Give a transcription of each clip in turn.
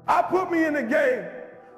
I put me in the game.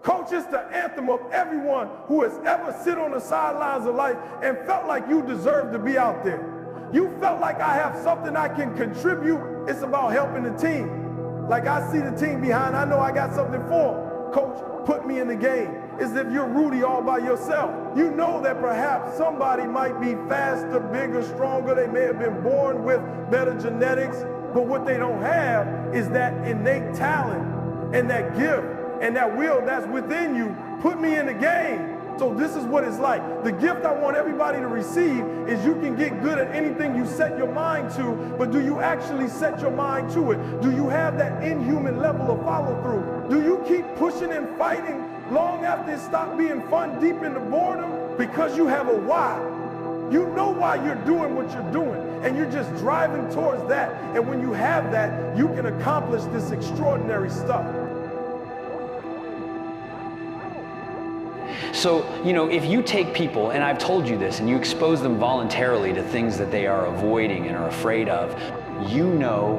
Coach, it's the anthem of everyone who has ever sit on the sidelines of life and felt like you deserve to be out there. You felt like I have something I can contribute. It's about helping the team. Like I see the team behind, I know I got something for them. Coach, put me in the game. As if you're Rudy all by yourself. You know that perhaps somebody might be faster, bigger, stronger. They may have been born with better genetics, but what they don't have is that innate talent and that gift and that will that's within you. Put me in the game. So this is what it's like. The gift I want everybody to receive is you can get good at anything you set your mind to, but do you actually set your mind to it? Do you have that inhuman level of follow through? Do you keep pushing and fighting long after it stopped being fun deep in the boredom? Because you have a why. You know why you're doing what you're doing, and you're just driving towards that. And when you have that, you can accomplish this extraordinary stuff. So, you know, if you take people, and I've told you this, and you expose them voluntarily to things that they are avoiding and are afraid of, you know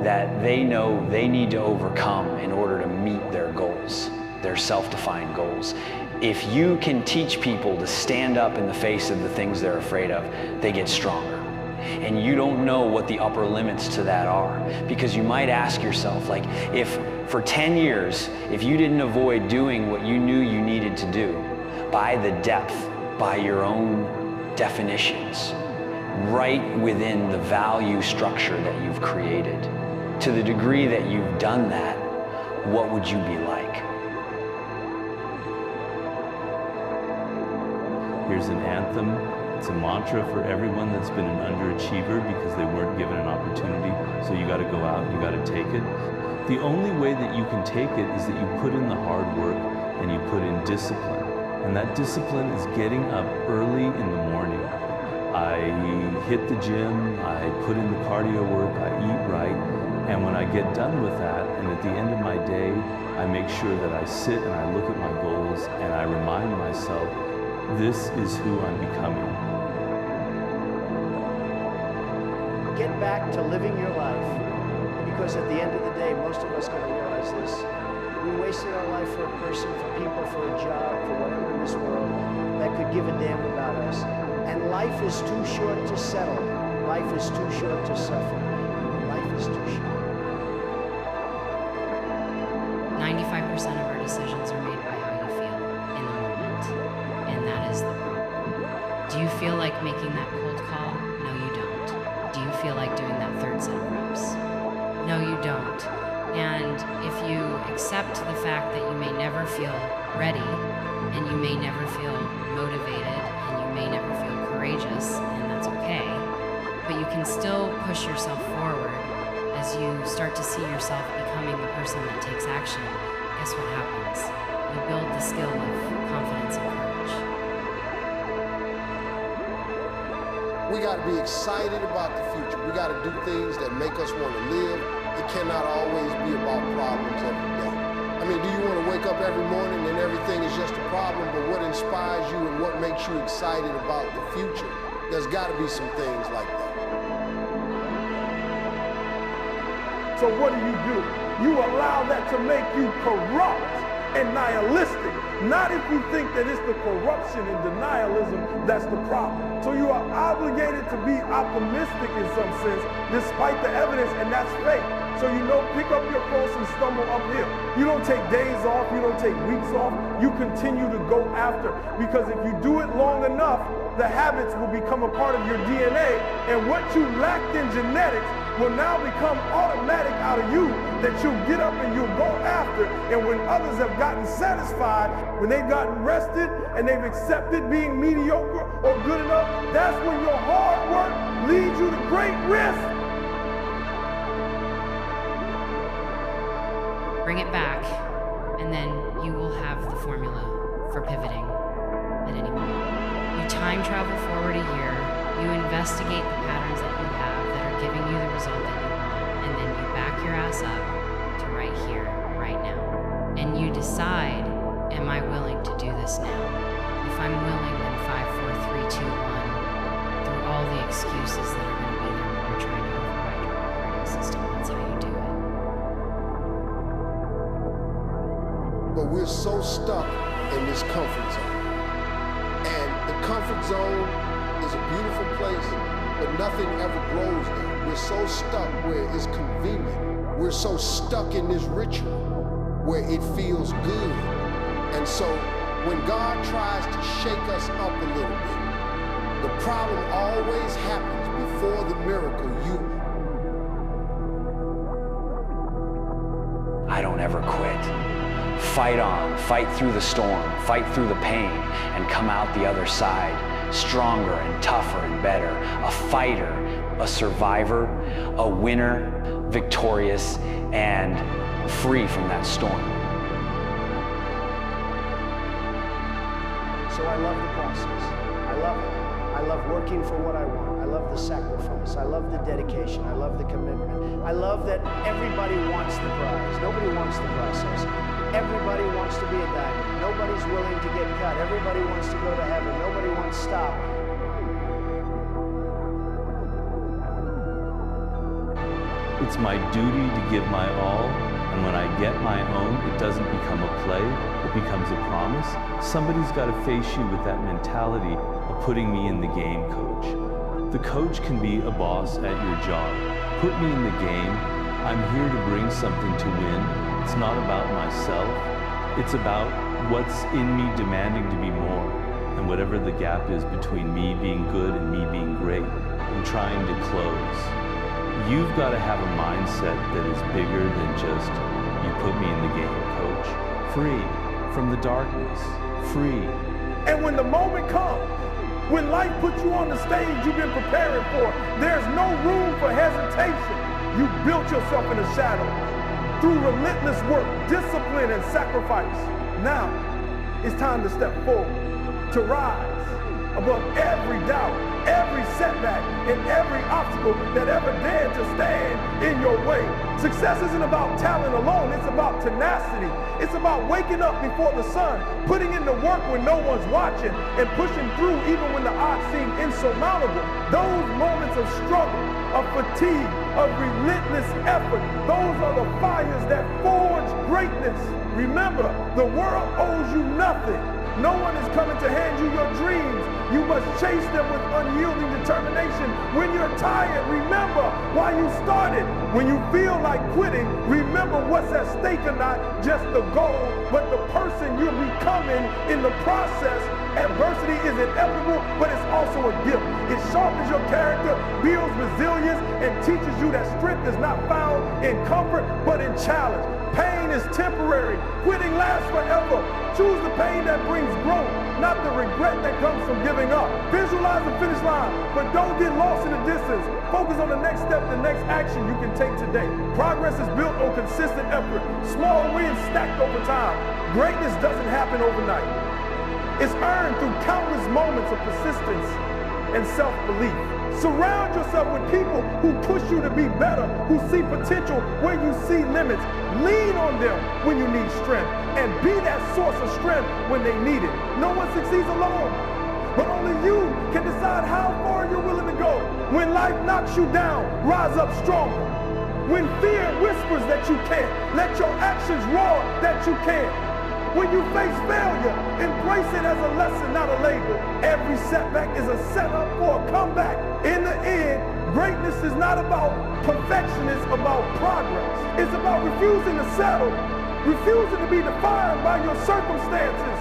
that they know they need to overcome in order to meet their goals, their self-defined goals. If you can teach people to stand up in the face of the things they're afraid of, they get stronger. And you don't know what the upper limits to that are, because you might ask yourself, like, if for 10 years, if you didn't avoid doing what you knew you needed to do, by the depth, by your own definitions, right within the value structure that you've created, to the degree that you've done that, what would you be like? Here's an anthem. It's a mantra for everyone that's been an underachiever because they weren't given an opportunity. So you got to go out, you got to take it. The only way that you can take it is that you put in the hard work and you put in discipline. And that discipline is getting up early in the morning. I hit the gym, I put in the cardio work, I eat right. And when I get done with that, and at the end of my day, I make sure that I sit and I look at my goals and I remind myself, this is who I'm becoming. Get back to living your life, because at the end of the day, most of us are going to realize this. We wasted our life for a person, for people, for a job, for whatever in this world that could give a damn about us. And life is too short to settle. Life is too short to suffer. Life is too short. 95% of our decisions are made by how you feel in the moment. And that is the problem. Do you feel like making that cold call? No, you don't. Do you feel like doing that third set of reps? No, you don't. And if you accept the fact that you may never feel ready, and you may never feel motivated, and you may never feel courageous, and that's okay, but you can still push yourself forward as you start to see yourself becoming the person that takes action. Guess what happens? You build the skill of confidence and courage. We got to be excited about the future. We got to do things that make us want to live. It cannot always be about problems every day. I mean, do you want to wake up every morning and everything is just a problem, but what inspires you and what makes you excited about the future? There's got to be some things like that. So what do? You allow that to make you corrupt and nihilistic. Not if you think that it's the corruption and denialism that's the problem. So you are obligated to be optimistic in some sense, despite the evidence, and that's fake. So you know, pick up your cross and stumble uphill. You don't take days off, you don't take weeks off, you continue to go after. Because if you do it long enough, the habits will become a part of your DNA, and what you lacked in genetics will now become automatic out of you, that you'll get up and you'll go after. And when others have gotten satisfied, when they've gotten rested and they've accepted being mediocre or good enough, that's when your hard work leads you to great risk. Bring it back, and then you will have the formula for pivoting at any moment. You time travel forward a year, you investigate the patterns that you have that are giving you the result that you want, and then you back your ass up to right here, right now. And you decide, am I willing to do this now? If I'm willing, then 5, 4, 3, 2, 1, through all the excuses that are going to be there when you're trying to override your operating system. That's how you do it. but we're so stuck in this comfort zone. And the comfort zone is a beautiful place, but nothing ever grows there. We're so stuck where it's convenient. We're so stuck in this ritual where it feels good. And so when God tries to shake us up a little bit, the problem always happens before the miracle. I don't ever quit. Fight on, fight through the storm, fight through the pain, and come out the other side, stronger and tougher and better, a fighter, a survivor, a winner, victorious, and free from that storm. So I love the process. I love it. I love working for what I want. I love the sacrifice. I love the dedication. I love the commitment. I love that everybody wants the prize. Nobody wants the process. Everybody wants to be a diamond. Nobody's willing to get cut. Everybody wants to go to heaven. Nobody wants to stop. It's my duty to give my all, and when I get my own, it doesn't become a play, it becomes a promise. Somebody's got to face you with that mentality of putting me in the game, coach. The coach can be a boss at your job. Put me in the game. I'm here to bring something to win. It's not about myself. It's about what's in me demanding to be more. And whatever the gap is between me being good and me being great, I'm trying to close. You've got to have a mindset that is bigger than just, you put me in the game, coach. Free from the darkness, free. And when the moment comes, when life puts you on the stage you've been preparing for, there's no room for hesitation. You built yourself in the shadows through relentless work, discipline, and sacrifice. Now, it's time to step forward, to rise above every doubt, every setback, and every obstacle that ever dared to stand in your way. Success isn't about talent alone, it's about tenacity. It's about waking up before the sun, putting in the work when no one's watching, and pushing through even when the odds seem insurmountable. Those moments of struggle, of fatigue, of relentless effort, those are the fires that forge greatness. Remember, the world owes you nothing. No one is coming to hand you your dreams. You must chase them with unyielding determination. When you're tired, remember why you started. When you feel like quitting, remember what's at stake are not just the goal, but the person you're becoming in the process. Adversity is inevitable, but it's also a gift. It sharpens your character, builds resilience, and teaches you that strength is not found in comfort, but in challenge. Pain is temporary. Quitting lasts forever. Choose the pain that brings growth, not the regret that comes from giving up. Visualize the finish line, but don't get lost in the distance. Focus on the next step, the next action you can take today. Progress is built on consistent effort. Small wins stacked over time. Greatness doesn't happen overnight. It's earned through countless moments of persistence and self-belief. Surround yourself with people who push you to be better, who see potential where you see limits. Lean on them when you need strength, and be that source of strength when they need it. No one succeeds alone, but only you can decide how far you're willing to go. When life knocks you down, rise up stronger. When fear whispers that you can't, let your actions roar that you can. When you face failure, embrace it as a lesson, not a label. Every setback is a setup for a comeback. In the end, greatness is not about perfection, it's about progress. It's about refusing to settle, refusing to be defined by your circumstances,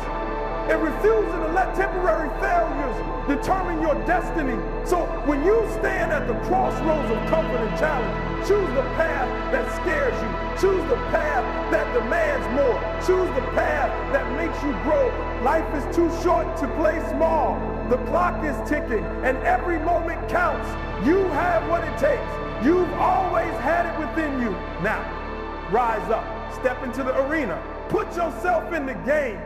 and refusing to let temporary failures determine your destiny. So when you stand at the crossroads of comfort and challenge, choose the path that scares you. Choose the path that demands more. Choose the path that makes you grow. Life is too short to play small. The clock is ticking and every moment counts. You have what it takes. You've always had it within you. Now, rise up, step into the arena, put yourself in the game.